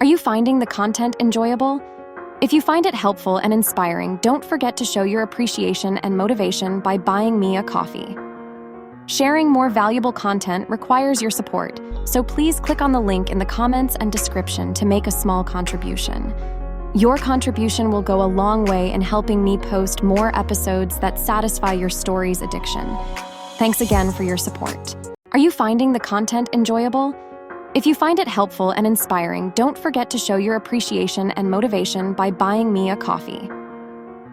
Are you finding the content enjoyable? If you find it helpful and inspiring, don't forget to show your appreciation and motivation by buying me a coffee. Sharing more valuable content requires your support, so please click on the link in the comments and description to make a small contribution. Your contribution will go a long way in helping me post more episodes that satisfy your story's addiction. Thanks again for your support. Are you finding the content enjoyable? If you find it helpful and inspiring, don't forget to show your appreciation and motivation by buying me a coffee.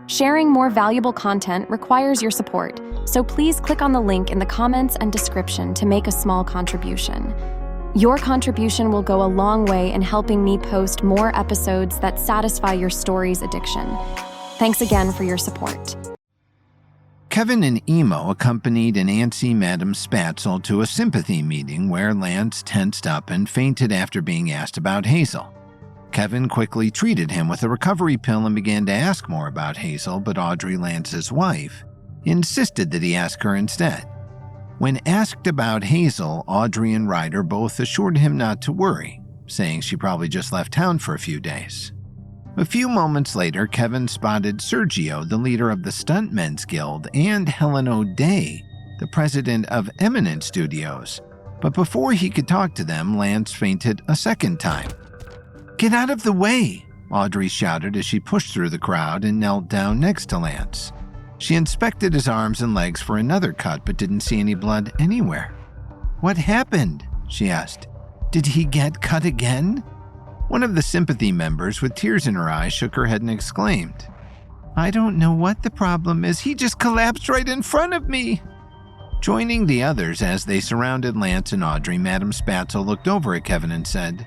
Sharing more valuable content requires your support, so please click on the link in the comments and description to make a small contribution. Your contribution will go a long way in helping me post more episodes that satisfy your story's addiction. Thanks again for your support. Kevin and Emo accompanied an antsy Madam Spatzel to a sympathy meeting where Lance tensed up and fainted after being asked about Hazel. Kevin quickly treated him with a recovery pill and began to ask more about Hazel, but Audrey, Lance's wife, insisted that he ask her instead. When asked about Hazel, Audrey and Ryder both assured him not to worry, saying she probably just left town for a few days. A few moments later, Kevin spotted Sergio, the leader of the Stuntmen's Guild, and Helen O'Day, the president of Eminent Studios. But before he could talk to them, Lance fainted a second time. "Get out of the way!" Audrey shouted as she pushed through the crowd and knelt down next to Lance. She inspected his arms and legs for another cut but didn't see any blood anywhere. "What happened?" she asked. "Did he get cut again?" One of the sympathy members with tears in her eyes shook her head and exclaimed, "I don't know what the problem is. He just collapsed right in front of me." Joining the others as they surrounded Lance and Audrey, Madam Spatzel looked over at Kevin and said,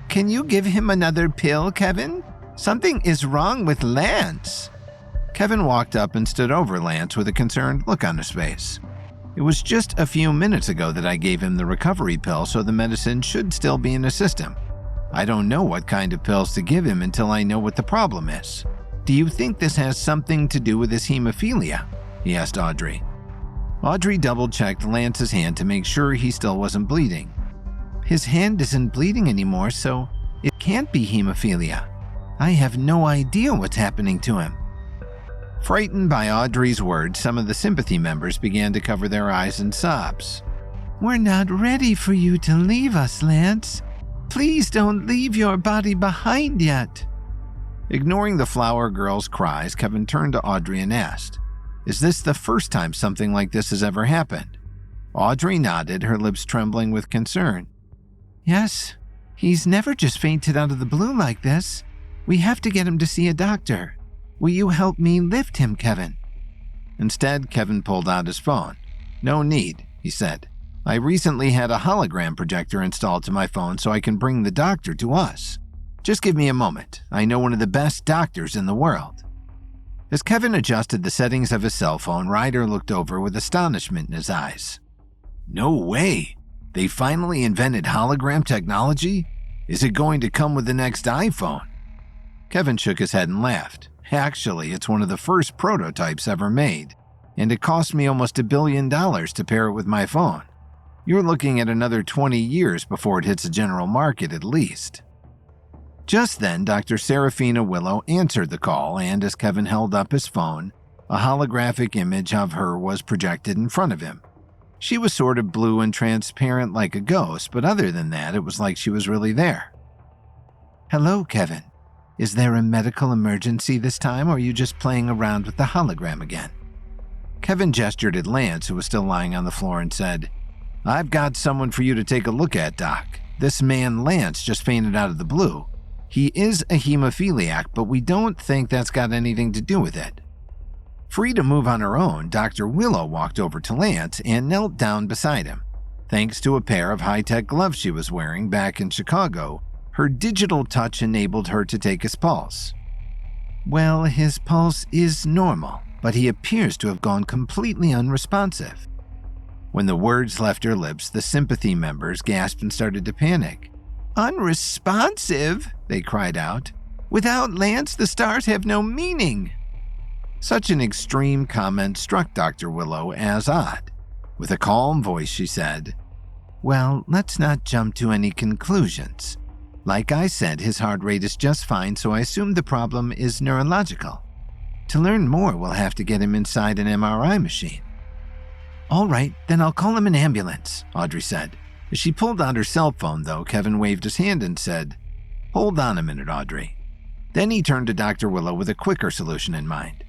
"Can you give him another pill, Kevin? Something is wrong with Lance." Kevin walked up and stood over Lance with a concerned look on his face. "It was just a few minutes ago that I gave him the recovery pill, so the medicine should still be in his system. I don't know what kind of pills to give him until I know what the problem is. Do you think this has something to do with his hemophilia?" he asked Audrey. Audrey double-checked Lance's hand to make sure he still wasn't bleeding. "His hand isn't bleeding anymore, so it can't be hemophilia. I have no idea what's happening to him." Frightened by Audrey's words, some of the sympathy members began to cover their eyes in sobs. "We're not ready for you to leave us, Lance. Please don't leave your body behind yet." Ignoring the flower girl's cries, Kevin turned to Audrey and asked, "Is this the first time something like this has ever happened?" Audrey nodded, her lips trembling with concern. "Yes, he's never just fainted out of the blue like this. We have to get him to see a doctor. Will you help me lift him, Kevin?" Instead, Kevin pulled out his phone. "No need," he said. "I recently had a hologram projector installed to my phone so I can bring the doctor to us. Just give me a moment. I know one of the best doctors in the world." As Kevin adjusted the settings of his cell phone, Ryder looked over with astonishment in his eyes. "No way! They finally invented hologram technology? Is it going to come with the next iPhone?" Kevin shook his head and laughed. "Actually, it's one of the first prototypes ever made, and it cost me almost $1 billion to pair it with my phone. You're looking at another 20 years before it hits the general market at least." Just then, Dr. Serafina Willow answered the call, and as Kevin held up his phone, a holographic image of her was projected in front of him. She was sort of blue and transparent like a ghost, but other than that, it was like she was really there. "Hello, Kevin. Is there a medical emergency this time, or are you just playing around with the hologram again?" Kevin gestured at Lance, who was still lying on the floor, and said, "I've got someone for you to take a look at, Doc. This man, Lance, just fainted out of the blue. He is a hemophiliac, but we don't think that's got anything to do with it." Free to move on her own, Dr. Willow walked over to Lance and knelt down beside him. Thanks to a pair of high-tech gloves she was wearing back in Chicago, her digital touch enabled her to take his pulse. "Well, his pulse is normal, but he appears to have gone completely unresponsive." When the words left her lips, the sympathy members gasped and started to panic. "Unresponsive?" they cried out. "Without Lance, the stars have no meaning." Such an extreme comment struck Dr. Willow as odd. With a calm voice, she said, "Well, let's not jump to any conclusions. Like I said, his heart rate is just fine, so I assume the problem is neurological. To learn more, we'll have to get him inside an MRI machine." "All right, then I'll call him an ambulance," Audrey said. As she pulled out her cell phone, though, Kevin waved his hand and said, "Hold on a minute, Audrey." Then he turned to Dr. Willow with a quicker solution in mind.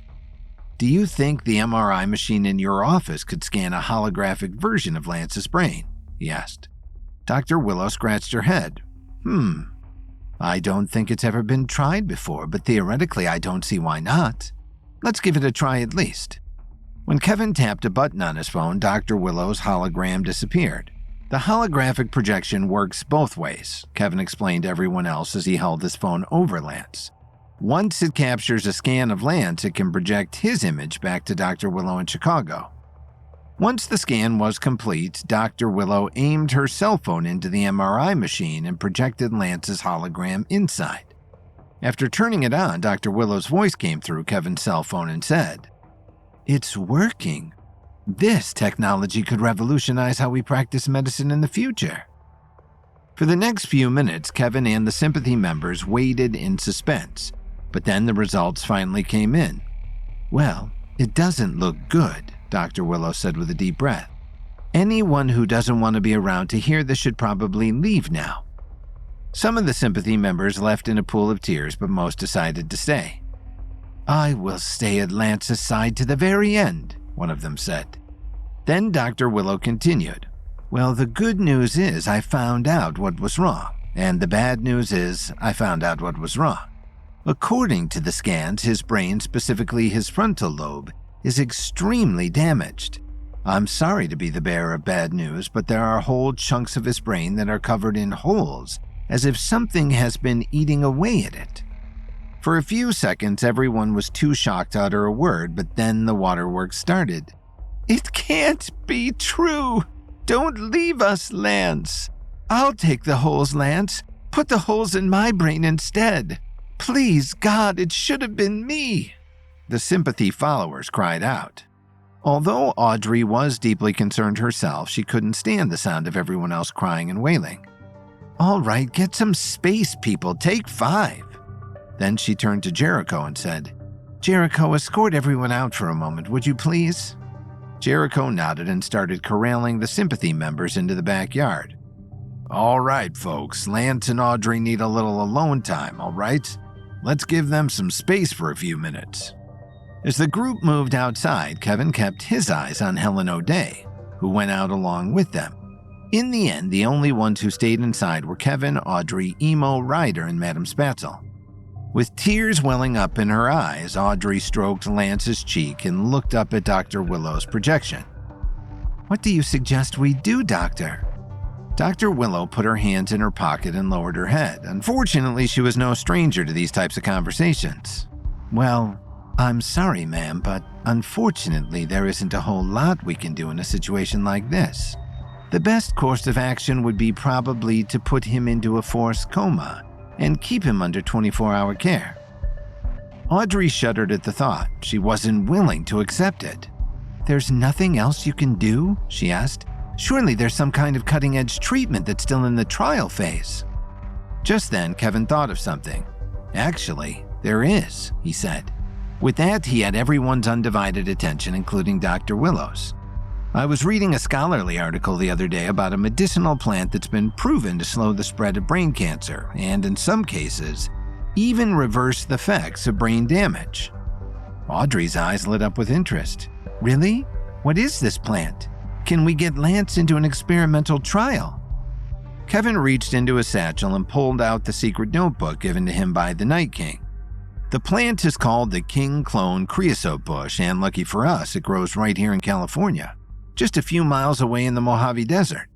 "Do you think the MRI machine in your office could scan a holographic version of Lance's brain?" he asked. Dr. Willow scratched her head. I don't think it's ever been tried before, but theoretically I don't see why not. Let's give it a try at least." When Kevin tapped a button on his phone, Dr. Willow's hologram disappeared. The holographic projection works both ways, Kevin explained to everyone else as he held his phone over Lance. Once it captures a scan of Lance, it can project his image back to Dr. Willow in Chicago. Once the scan was complete, Dr. Willow aimed her cell phone into the MRI machine and projected Lance's hologram inside. After turning it on, Dr. Willow's voice came through Kevin's cell phone and said, "It's working. This technology could revolutionize how we practice medicine in the future." For the next few minutes, Kevin and the sympathy members waited in suspense, but then the results finally came in. "Well, it doesn't look good," Dr. Willow said with a deep breath. "Anyone who doesn't want to be around to hear this should probably leave now." Some of the sympathy members left in a pool of tears, but most decided to stay. "I will stay at Lance's side to the very end," one of them said. Then Dr. Willow continued, "Well, the good news is I found out what was wrong, and the bad news is I found out what was wrong. According to the scans, his brain, specifically his frontal lobe, is extremely damaged. I'm sorry to be the bearer of bad news, but there are whole chunks of his brain that are covered in holes, as if something has been eating away at it." For a few seconds, everyone was too shocked to utter a word, but then the waterworks started. "It can't be true! Don't leave us, Lance! I'll take the holes, Lance. Put the holes in my brain instead. Please, God, it should have been me!" The sympathy followers cried out. Although Audrey was deeply concerned herself, she couldn't stand the sound of everyone else crying and wailing. "All right, get some space, people. Take 5. Then she turned to Jericho and said, "Jericho, escort everyone out for a moment, would you please?" Jericho nodded and started corralling the sympathy members into the backyard. "All right, folks, Lance and Audrey need a little alone time, all right? Let's give them some space for a few minutes." As the group moved outside, Kevin kept his eyes on Helen O'Day, who went out along with them. In the end, the only ones who stayed inside were Kevin, Audrey, Emo, Ryder, and Madame Spatzel. With tears welling up in her eyes, Audrey stroked Lance's cheek and looked up at Dr. Willow's projection. "What do you suggest we do, Doctor?" Dr. Willow put her hands in her pocket and lowered her head. Unfortunately, she was no stranger to these types of conversations. "Well, I'm sorry, ma'am, but unfortunately there isn't a whole lot we can do in a situation like this. The best course of action would be probably to put him into a forced coma and keep him under 24-hour care." Audrey shuddered at the thought. She wasn't willing to accept it. "There's nothing else you can do?" she asked. "Surely there's some kind of cutting-edge treatment that's still in the trial phase." Just then, Kevin thought of something. "Actually, there is," he said. With that, he had everyone's undivided attention, including Dr. Willow's. "I was reading a scholarly article the other day about a medicinal plant that's been proven to slow the spread of brain cancer and, in some cases, even reverse the effects of brain damage." Audrey's eyes lit up with interest. "Really? What is this plant? Can we get Lance into an experimental trial?" Kevin reached into his satchel and pulled out the secret notebook given to him by the Night King. The plant is called the King Clone Creosote Bush, and lucky for us, it grows right here in California, just a few miles away in the Mojave Desert.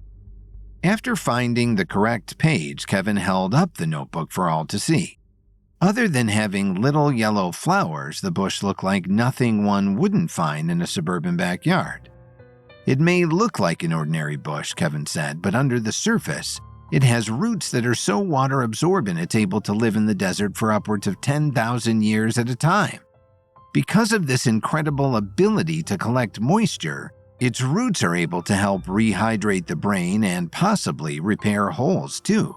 After finding the correct page, Kevin held up the notebook for all to see. Other than having little yellow flowers, the bush looked like nothing one wouldn't find in a suburban backyard. "It may look like an ordinary bush," Kevin said, "but under the surface, it has roots that are so water-absorbent it's able to live in the desert for upwards of 10,000 years at a time. Because of this incredible ability to collect moisture, its roots are able to help rehydrate the brain and possibly repair holes too."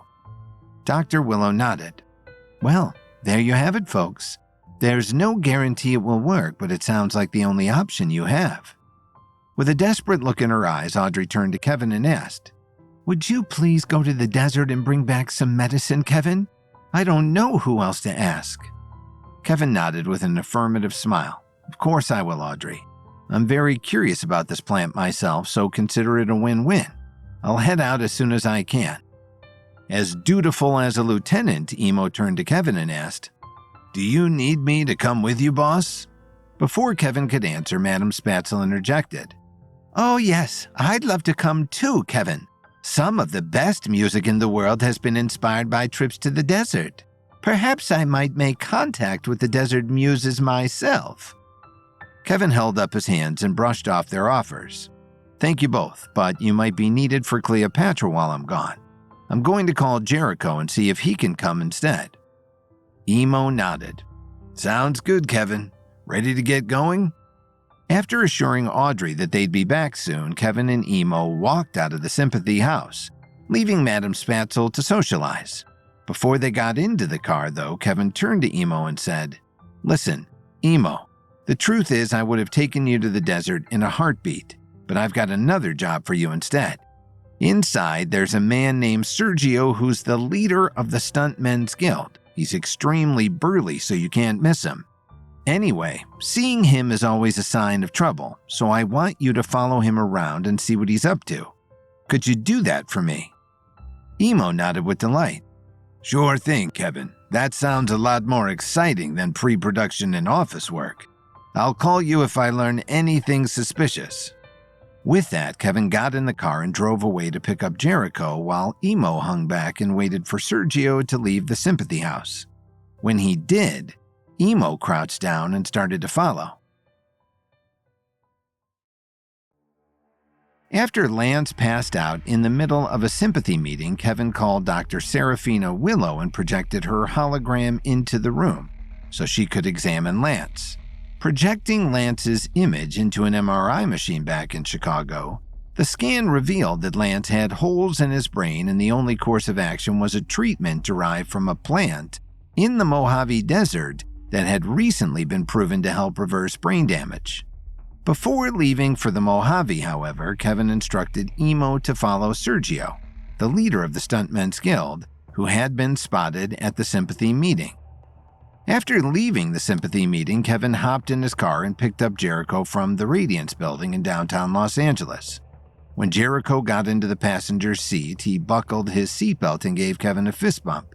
Dr. Willow nodded. Well, there you have it, folks. There's no guarantee it will work, but it sounds like the only option you have. With a desperate look in her eyes, Audrey turned to Kevin and asked, Would you please go to the desert and bring back some medicine, Kevin? I don't know who else to ask. Kevin nodded with an affirmative smile. Of course I will, Audrey. I'm very curious about this plant myself, so consider it a win-win. I'll head out as soon as I can. As dutiful as a lieutenant, Emo turned to Kevin and asked, Do you need me to come with you, boss? Before Kevin could answer, Madam Spatzel interjected. Oh yes, I'd love to come too, Kevin. Some of the best music in the world has been inspired by trips to the desert. Perhaps I might make contact with the desert muses myself. Kevin held up his hands and brushed off their offers. Thank you both, but you might be needed for Cleopatra while I'm gone. I'm going to call Jericho and see if he can come instead. Emo nodded. Sounds good, Kevin. Ready to get going? After assuring Audrey that they'd be back soon, Kevin and Emo walked out of the Sympathy House, leaving Madam Spatzel to socialize. Before they got into the car, though, Kevin turned to Emo and said, Listen, Emo, the truth is I would have taken you to the desert in a heartbeat, but I've got another job for you instead. Inside, there's a man named Sergio who's the leader of the Stuntmen's Guild. He's extremely burly, so you can't miss him. Anyway, seeing him is always a sign of trouble, so I want you to follow him around and see what he's up to. Could you do that for me? Emo nodded with delight. Sure thing, Kevin. That sounds a lot more exciting than pre-production and office work. I'll call you if I learn anything suspicious. With that, Kevin got in the car and drove away to pick up Jericho while Emo hung back and waited for Sergio to leave the Sympathy House. When he did, Emo crouched down and started to follow. After Lance passed out in the middle of a sympathy meeting, Kevin called Dr. Serafina Willow and projected her hologram into the room so she could examine Lance. Projecting Lance's image into an MRI machine back in Chicago, the scan revealed that Lance had holes in his brain and the only course of action was a treatment derived from a plant in the Mojave Desert that had recently been proven to help reverse brain damage. Before leaving for the Mojave, however, Kevin instructed Emo to follow Sergio, the leader of the Stuntmen's Guild, who had been spotted at the sympathy meeting. After leaving the sympathy meeting, Kevin hopped in his car and picked up Jericho from the Radiance building in downtown Los Angeles. When Jericho got into the passenger's seat, he buckled his seatbelt and gave Kevin a fist bump.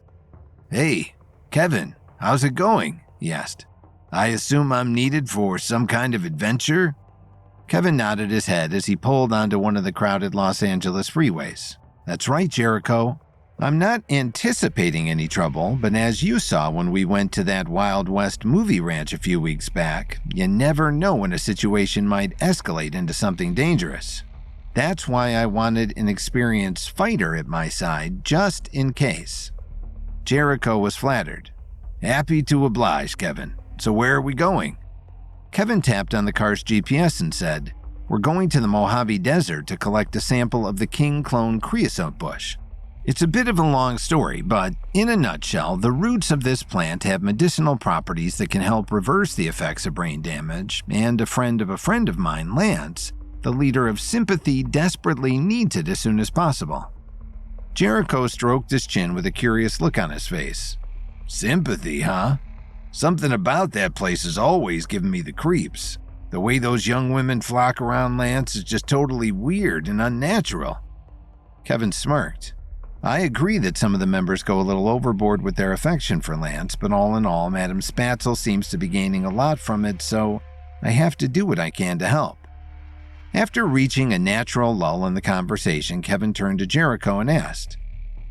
Hey, Kevin, how's it going? He asked. I assume I'm needed for some kind of adventure? Kevin nodded his head as he pulled onto one of the crowded Los Angeles freeways. That's right, Jericho. I'm not anticipating any trouble, but as you saw when we went to that Wild West movie ranch a few weeks back, you never know when a situation might escalate into something dangerous. That's why I wanted an experienced fighter at my side, just in case. Jericho was flattered. Happy to oblige, Kevin. So where are we going? Kevin tapped on the car's GPS and said, We're going to the Mojave Desert to collect a sample of the king clone creosote bush. It's a bit of a long story, but in a nutshell, the roots of this plant have medicinal properties that can help reverse the effects of brain damage, and a friend of mine, Lance, the leader of Sympathy, desperately needs it as soon as possible. Jericho stroked his chin with a curious look on his face. Sympathy, huh? Something about that place has always given me the creeps. The way those young women flock around Lance is just totally weird and unnatural. Kevin smirked. I agree that some of the members go a little overboard with their affection for Lance, but all in all, Madam Spatzel seems to be gaining a lot from it, so I have to do what I can to help. After reaching a natural lull in the conversation, Kevin turned to Jericho and asked,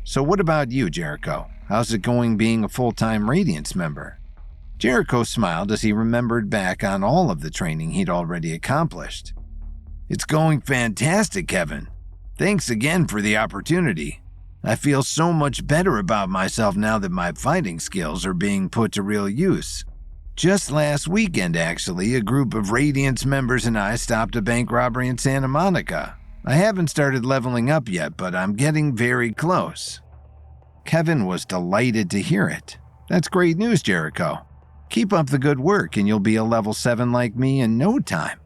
So what about you, Jericho? How's it going being a full-time Radiance member? Jericho smiled as he remembered back on all of the training he'd already accomplished. It's going fantastic, Kevin. Thanks again for the opportunity. I feel so much better about myself now that my fighting skills are being put to real use. Just last weekend, actually, a group of Radiance members and I stopped a bank robbery in Santa Monica. I haven't started leveling up yet, but I'm getting very close. Kevin was delighted to hear it. That's great news, Jericho. Keep up the good work and you'll be a level 7 like me in no time.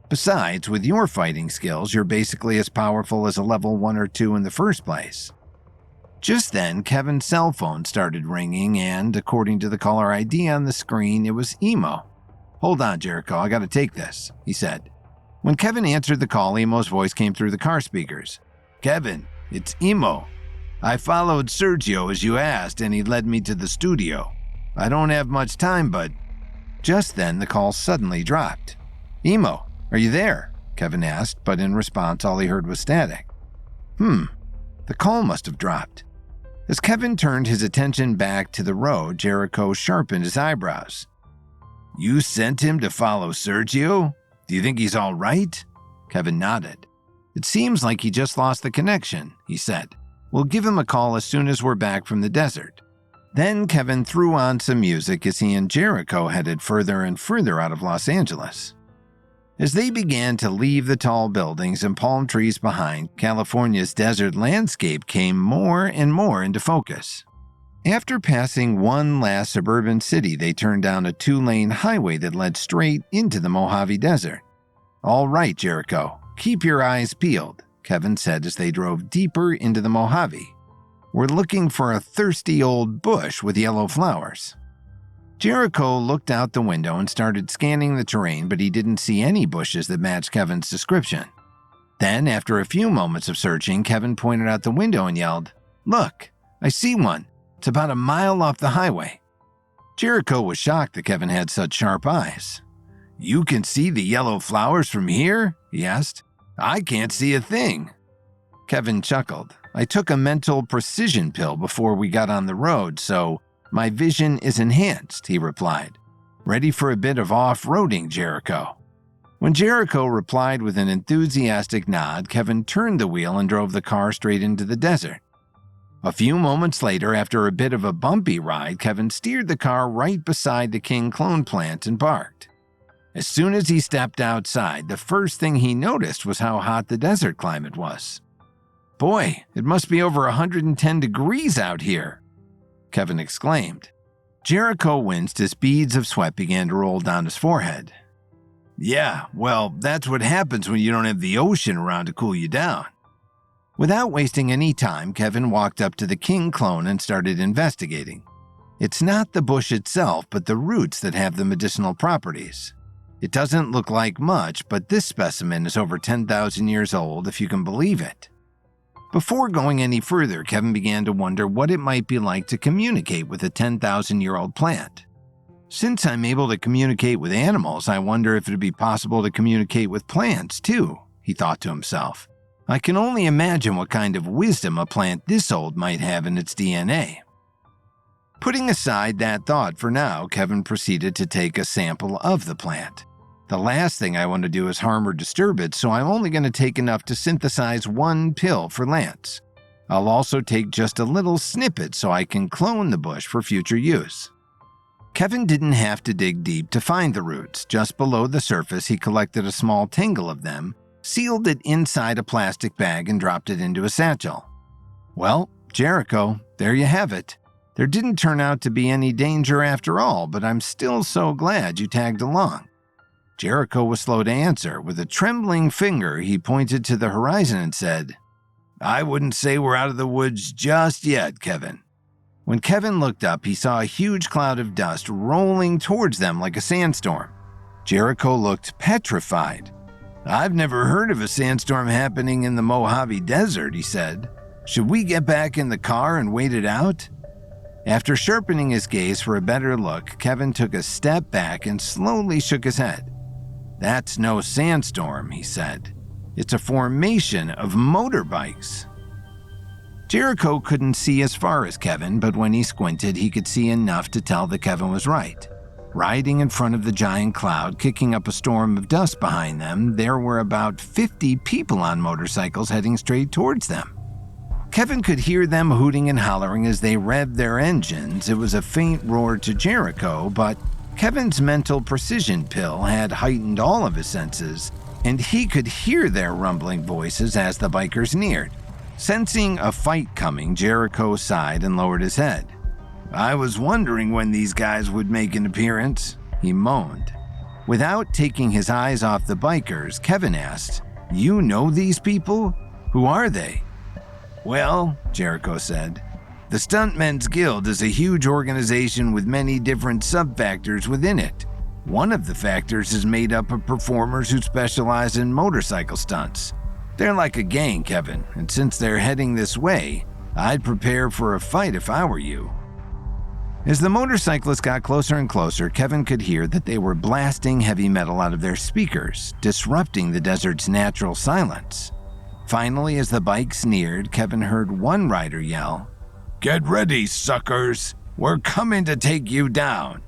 Besides, with your fighting skills, you're basically as powerful as a level 1 or 2 in the first place. Just then, Kevin's cell phone started ringing and, according to the caller ID on the screen, it was Emo. Hold on, Jericho, I gotta take this, he said. When Kevin answered the call, Emo's voice came through the car speakers. Kevin, it's Emo. I followed Sergio as you asked and he led me to the studio. I don't have much time, but... Just then, the call suddenly dropped. Emo, are you there? Kevin asked, but in response, all he heard was static. The call must have dropped. As Kevin turned his attention back to the road, Jericho sharpened his eyebrows. You sent him to follow Sergio? Do you think he's all right? Kevin nodded. It seems like he just lost the connection, he said. We'll give him a call as soon as we're back from the desert. Then Kevin threw on some music as he and Jericho headed further and further out of Los Angeles. As they began to leave the tall buildings and palm trees behind, California's desert landscape came more and more into focus. After passing one last suburban city, they turned down a 2-lane highway that led straight into the Mojave Desert. All right, Jericho, keep your eyes peeled, Kevin said as they drove deeper into the Mojave. We're looking for a thirsty old bush with yellow flowers. Jericho looked out the window and started scanning the terrain, but he didn't see any bushes that matched Kevin's description. Then, after a few moments of searching, Kevin pointed out the window and yelled, Look, I see one. It's about a mile off the highway. Jericho was shocked that Kevin had such sharp eyes. You can see the yellow flowers from here? He asked. I can't see a thing. Kevin chuckled. I took a mental precision pill before we got on the road, so my vision is enhanced, he replied. Ready for a bit of off-roading, Jericho? When Jericho replied with an enthusiastic nod, Kevin turned the wheel and drove the car straight into the desert. A few moments later, after a bit of a bumpy ride, Kevin steered the car right beside the King Clone plant and parked. As soon as he stepped outside, the first thing he noticed was how hot the desert climate was. Boy, it must be over 110 degrees out here, Kevin exclaimed. Jericho winced as beads of sweat began to roll down his forehead. Yeah, well, that's what happens when you don't have the ocean around to cool you down. Without wasting any time, Kevin walked up to the King Clone and started investigating. It's not the bush itself, but the roots that have the medicinal properties. It doesn't look like much, but this specimen is over 10,000 years old, if you can believe it. Before going any further, Kevin began to wonder what it might be like to communicate with a 10,000-year-old plant. Since I'm able to communicate with animals, I wonder if it would be possible to communicate with plants, too, he thought to himself. I can only imagine what kind of wisdom a plant this old might have in its DNA. Putting aside that thought for now, Kevin proceeded to take a sample of the plant. The last thing I want to do is harm or disturb it, so I'm only going to take enough to synthesize one pill for Lance. I'll also take just a little snippet so I can clone the bush for future use. Kevin didn't have to dig deep to find the roots. Just below the surface, he collected a small tangle of them, sealed it inside a plastic bag, and dropped it into a satchel. Well, Jericho, there you have it. There didn't turn out to be any danger after all, but I'm still so glad you tagged along. Jericho was slow to answer. With a trembling finger, he pointed to the horizon and said, I wouldn't say we're out of the woods just yet, Kevin. When Kevin looked up, he saw a huge cloud of dust rolling towards them like a sandstorm. Jericho looked petrified. I've never heard of a sandstorm happening in the Mojave Desert, he said. Should we get back in the car and wait it out? After sharpening his gaze for a better look, Kevin took a step back and slowly shook his head. That's no sandstorm, he said. It's a formation of motorbikes. Jericho couldn't see as far as Kevin, but when he squinted, he could see enough to tell that Kevin was right. Riding in front of the giant cloud, kicking up a storm of dust behind them, there were about 50 people on motorcycles heading straight towards them. Kevin could hear them hooting and hollering as they revved their engines. It was a faint roar to Jericho, but Kevin's mental precision pill had heightened all of his senses, and he could hear their rumbling voices as the bikers neared. Sensing a fight coming, Jericho sighed and lowered his head. "I was wondering when these guys would make an appearance," he moaned. Without taking his eyes off the bikers, Kevin asked, "You know these people? Who are they?" "Well," Jericho said, "the Stuntmen's Guild is a huge organization with many different sub-factors within it. One of the factors is made up of performers who specialize in motorcycle stunts. They're like a gang, Kevin, and since they're heading this way, I'd prepare for a fight if I were you." As the motorcyclists got closer and closer, Kevin could hear that they were blasting heavy metal out of their speakers, disrupting the desert's natural silence. Finally, as the bikes neared, Kevin heard one rider yell, "Get ready, suckers! We're coming to take you down!"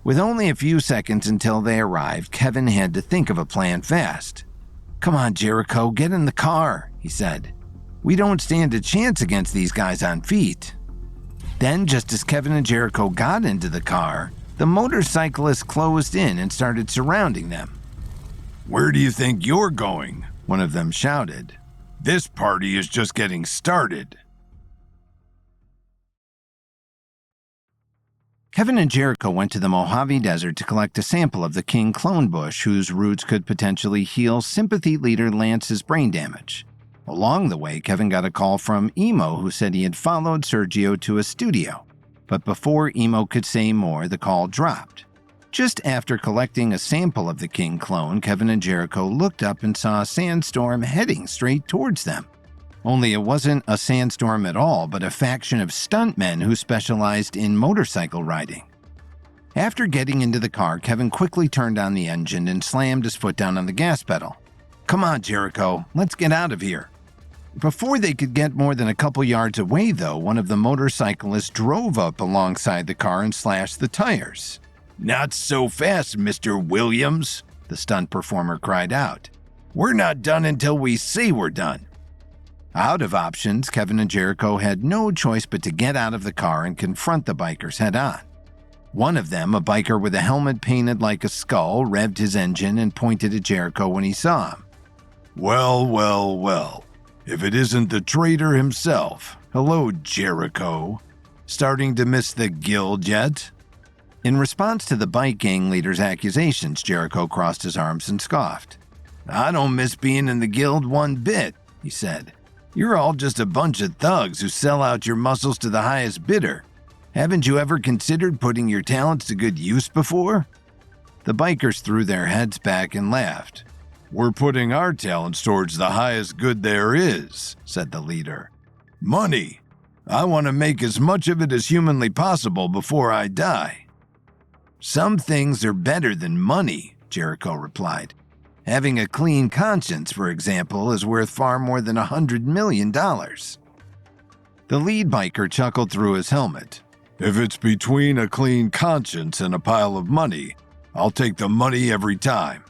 With only a few seconds until they arrived, Kevin had to think of a plan fast. "Come on, Jericho, get in the car," he said. "We don't stand a chance against these guys on feet." Then, just as Kevin and Jericho got into the car, the motorcyclists closed in and started surrounding them. "Where do you think you're going?" one of them shouted. "This party is just getting started." Kevin and Jericho went to the Mojave Desert to collect a sample of the king clone bush whose roots could potentially heal sympathy leader Lance's brain damage. Along the way, Kevin got a call from Emo, who said he had followed Sergio to a studio. But before Emo could say more, the call dropped. Just after collecting a sample of the king clone, Kevin and Jericho looked up and saw a sandstorm heading straight towards them. Only it wasn't a sandstorm at all, but a faction of stuntmen who specialized in motorcycle riding. After getting into the car, Kevin quickly turned on the engine and slammed his foot down on the gas pedal. "Come on, Jericho, let's get out of here." Before they could get more than a couple yards away, though, one of the motorcyclists drove up alongside the car and slashed the tires. "Not so fast, Mr. Williams," the stunt performer cried out. "We're not done until we say we're done." Out of options, Kevin and Jericho had no choice but to get out of the car and confront the bikers head-on. One of them, a biker with a helmet painted like a skull, revved his engine and pointed at Jericho when he saw him. "Well, well, well. If it isn't the traitor himself. Hello, Jericho. Starting to miss the guild yet?" In response to the bike gang leader's accusations, Jericho crossed his arms and scoffed. "I don't miss being in the guild one bit," he said. "You're all just a bunch of thugs who sell out your muscles to the highest bidder. Haven't you ever considered putting your talents to good use before?" The bikers threw their heads back and laughed. "We're putting our talents towards the highest good there is," said the leader. "Money. I want to make as much of it as humanly possible before I die." "Some things are better than money," Jericho replied. "Having a clean conscience, for example, is worth far more than $100 million. The lead biker chuckled through his helmet. "If it's between a clean conscience and a pile of money, I'll take the money every time."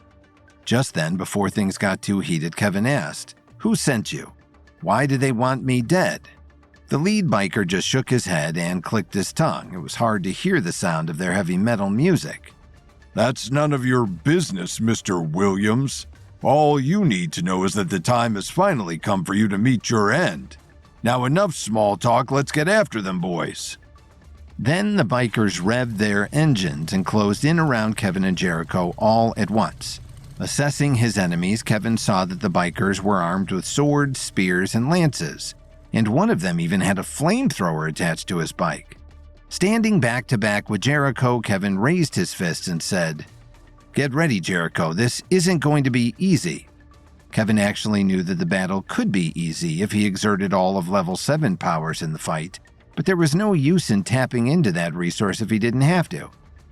Just then, before things got too heated, Kevin asked, "Who sent you? Why do they want me dead?" The lead biker just shook his head and clicked his tongue. It was hard to hear the sound of their heavy metal music. "That's none of your business, Mr. Williams. All you need to know is that the time has finally come for you to meet your end. Now enough small talk, let's get after them, boys." Then the bikers revved their engines and closed in around Kevin and Jericho all at once. Assessing his enemies, Kevin saw that the bikers were armed with swords, spears, and lances, and one of them even had a flamethrower attached to his bike. Standing back to back with Jericho, Kevin raised his fist and said, "Get ready, Jericho, this isn't going to be easy." Kevin actually knew that the battle could be easy if he exerted all of level 7 powers in the fight, but there was no use in tapping into that resource if he didn't have to.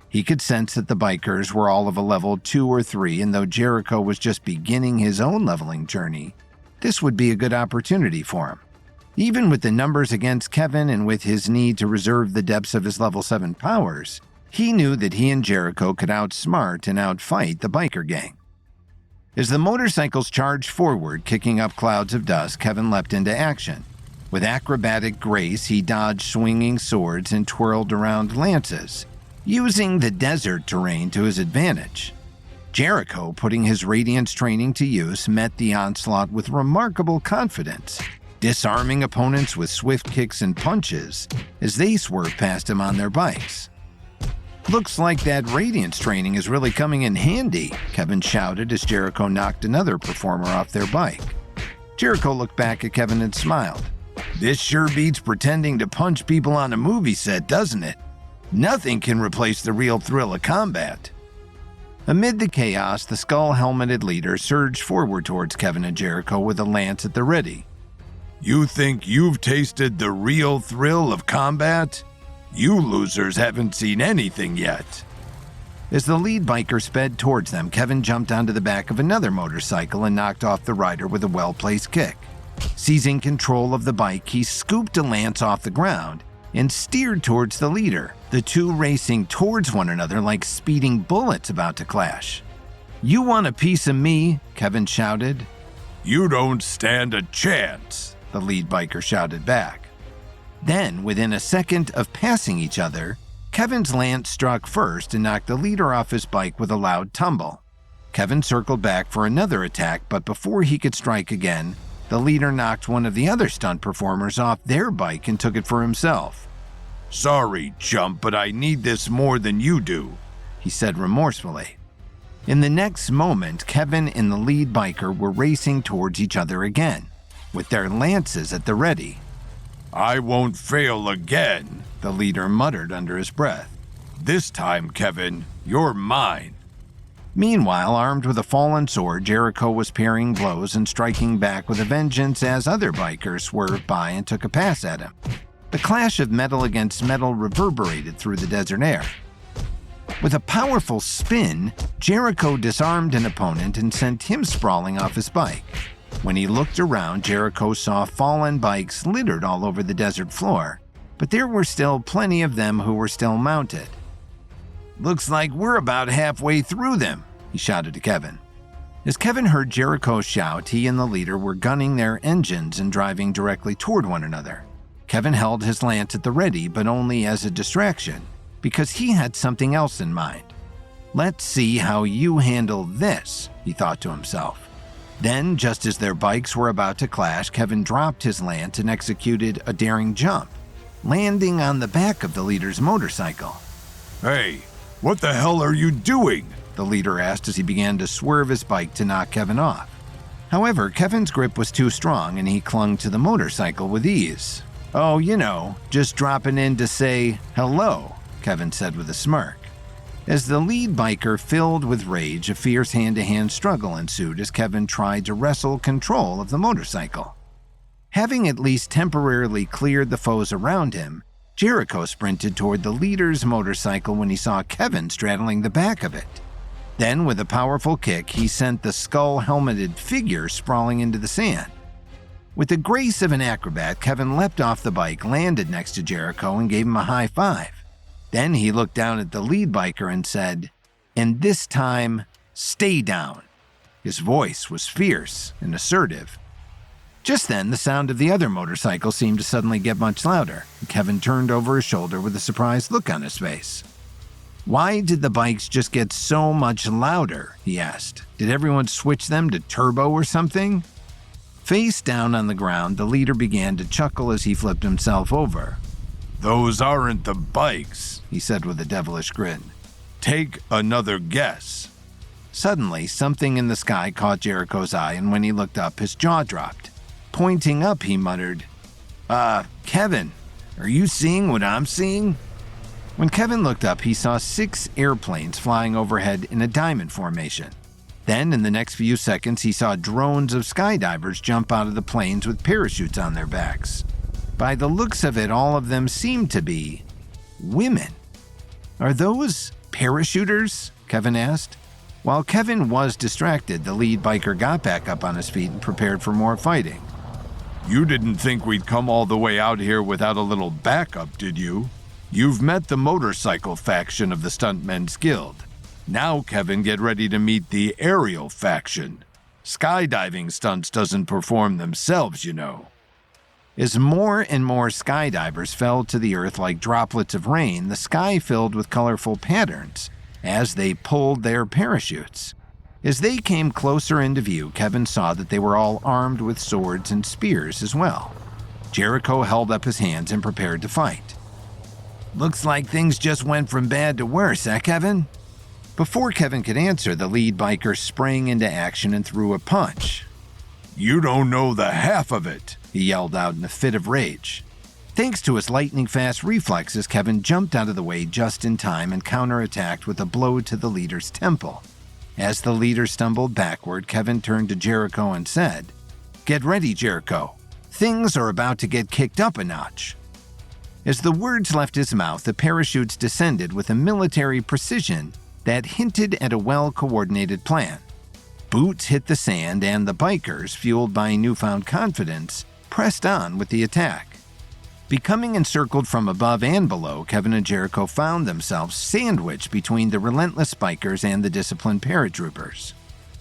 He could sense that the bikers were all of a level 2 or 3, and though Jericho was just beginning his own leveling journey, this would be a good opportunity for him. Even with the numbers against Kevin and with his need to reserve the depths of his level 7 powers, he knew that he and Jericho could outsmart and outfight the biker gang. As the motorcycles charged forward, kicking up clouds of dust, Kevin leapt into action. With acrobatic grace, he dodged swinging swords and twirled around lances, using the desert terrain to his advantage. Jericho, putting his Radiance training to use, met the onslaught with remarkable confidence. disarming opponents with swift kicks and punches as they swerve past him on their bikes. "Looks like that Radiance training is really coming in handy," Kevin shouted as Jericho knocked another performer off their bike. Jericho looked back at Kevin and smiled. "This sure beats pretending to punch people on a movie set, doesn't it? Nothing can replace the real thrill of combat." Amid the chaos, the skull-helmeted leader surged forward towards Kevin and Jericho with a lance at the ready. "You think you've tasted the real thrill of combat? You losers haven't seen anything yet." As the lead biker sped towards them, Kevin jumped onto the back of another motorcycle and knocked off the rider with a well-placed kick. Seizing control of the bike, he scooped a lance off the ground and steered towards the leader, the two racing towards one another like speeding bullets about to clash. "You want a piece of me?" Kevin shouted. "You don't stand a chance," the lead biker shouted back. Then, within a second of passing each other, Kevin's lance struck first and knocked the leader off his bike with a loud tumble. Kevin circled back for another attack, but before he could strike again, the leader knocked one of the other stunt performers off their bike and took it for himself. "Sorry, chump, but I need this more than you do," he said remorsefully. In the next moment, Kevin and the lead biker were racing towards each other again, with their lances at the ready. "I won't fail again," the leader muttered under his breath. "This time, Kevin, you're mine." Meanwhile, armed with a fallen sword, Jericho was parrying blows and striking back with a vengeance as other bikers swerved by and took a pass at him. The clash of metal against metal reverberated through the desert air. With a powerful spin, Jericho disarmed an opponent and sent him sprawling off his bike. When he looked around, Jericho saw fallen bikes littered all over the desert floor, but there were still plenty of them who were still mounted. "Looks like we're about halfway through them," he shouted to Kevin. As Kevin heard Jericho shout, he and the leader were gunning their engines and driving directly toward one another. Kevin held his lance at the ready, but only as a distraction, because he had something else in mind. "Let's see how you handle this," he thought to himself. Then, just as their bikes were about to clash, Kevin dropped his lance and executed a daring jump, landing on the back of the leader's motorcycle. "Hey, what the hell are you doing?" the leader asked as he began to swerve his bike to knock Kevin off. However, Kevin's grip was too strong and he clung to the motorcycle with ease. "Oh, you know, just dropping in to say hello," Kevin said with a smirk. As the lead biker filled with rage, a fierce hand-to-hand struggle ensued as Kevin tried to wrestle control of the motorcycle. Having at least temporarily cleared the foes around him, Jericho sprinted toward the leader's motorcycle when he saw Kevin straddling the back of it. Then, with a powerful kick, he sent the skull-helmeted figure sprawling into the sand. With the grace of an acrobat, Kevin leapt off the bike, landed next to Jericho, and gave him a high five. Then he looked down at the lead biker and said, "And this time, stay down." His voice was fierce and assertive. Just then, the sound of the other motorcycle seemed to suddenly get much louder, and Kevin turned over his shoulder with a surprised look on his face. "Why did the bikes just get so much louder?" he asked. "Did everyone switch them to turbo or something?" Face down on the ground, the leader began to chuckle as he flipped himself over. "Those aren't the bikes," he said with a devilish grin. "Take another guess." Suddenly, something in the sky caught Jericho's eye, and when he looked up, his jaw dropped. Pointing up, he muttered, Kevin, are you seeing what I'm seeing?" When Kevin looked up, he saw 6 airplanes flying overhead in a diamond formation. Then, in the next few seconds, he saw drones of skydivers jump out of the planes with parachutes on their backs. By the looks of it, all of them seemed to be women. "Are those parachuters?" Kevin asked. While Kevin was distracted, the lead biker got back up on his feet and prepared for more fighting. "You didn't think we'd come all the way out here without a little backup, did you? You've met the motorcycle faction of the Stuntmen's Guild. Now, Kevin, get ready to meet the aerial faction. Skydiving stunts doesn't perform themselves, you know." As more and more skydivers fell to the earth like droplets of rain, the sky filled with colorful patterns as they pulled their parachutes. As they came closer into view, Kevin saw that they were all armed with swords and spears as well. Jericho held up his hands and prepared to fight. "Looks like things just went from bad to worse, Kevin?" Before Kevin could answer, the lead biker sprang into action and threw a punch. "You don't know the half of it," he yelled out in a fit of rage. Thanks to his lightning-fast reflexes, Kevin jumped out of the way just in time and counterattacked with a blow to the leader's temple. As the leader stumbled backward, Kevin turned to Jericho and said, "Get ready, Jericho. Things are about to get kicked up a notch." As the words left his mouth, the parachutes descended with a military precision that hinted at a well-coordinated plan. Boots hit the sand, and the bikers, fueled by newfound confidence, pressed on with the attack. Becoming encircled from above and below, Kevin and Jericho found themselves sandwiched between the relentless bikers and the disciplined paratroopers.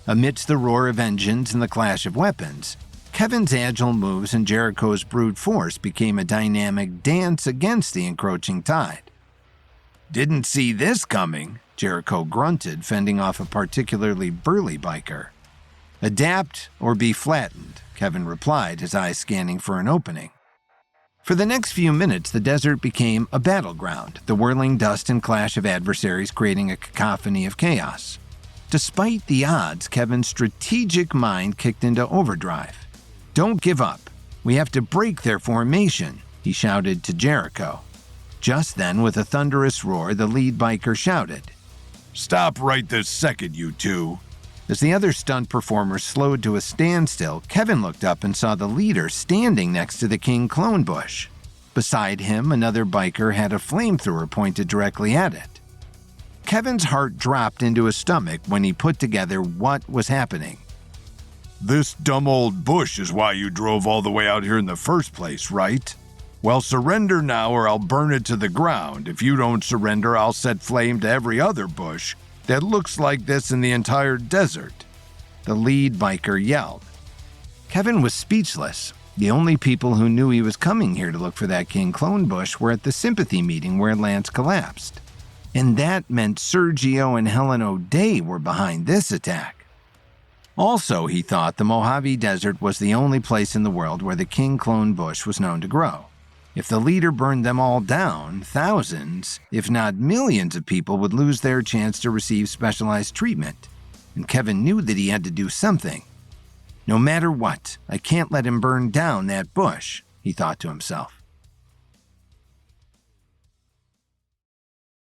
Amidst the roar of engines and the clash of weapons, Kevin's agile moves and Jericho's brute force became a dynamic dance against the encroaching tide. "Didn't see this coming," Jericho grunted, fending off a particularly burly biker. "Adapt or be flattened," Kevin replied, his eyes scanning for an opening. For the next few minutes, the desert became a battleground, the whirling dust and clash of adversaries creating a cacophony of chaos. Despite the odds, Kevin's strategic mind kicked into overdrive. "Don't give up. We have to break their formation," he shouted to Jericho. Just then, with a thunderous roar, the lead biker shouted, "Stop right this second, you two." As the other stunt performers slowed to a standstill, Kevin looked up and saw the leader standing next to the king clone bush. Beside him, another biker had a flamethrower pointed directly at it. Kevin's heart dropped into his stomach when he put together what was happening. "This dumb old bush is why you drove all the way out here in the first place, right? Well, surrender now or I'll burn it to the ground. If you don't surrender, I'll set flame to every other bush that looks like this in the entire desert," the lead biker yelled. Kevin was speechless. The only people who knew he was coming here to look for that king clone bush were at the sympathy meeting where Lance collapsed. And that meant Sergio and Helen O'Day were behind this attack. Also, he thought the Mojave Desert was the only place in the world where the king clone bush was known to grow. If the leader burned them all down, thousands, if not millions of people would lose their chance to receive specialized treatment. And Kevin knew that he had to do something. "No matter what, I can't let him burn down that bush," he thought to himself.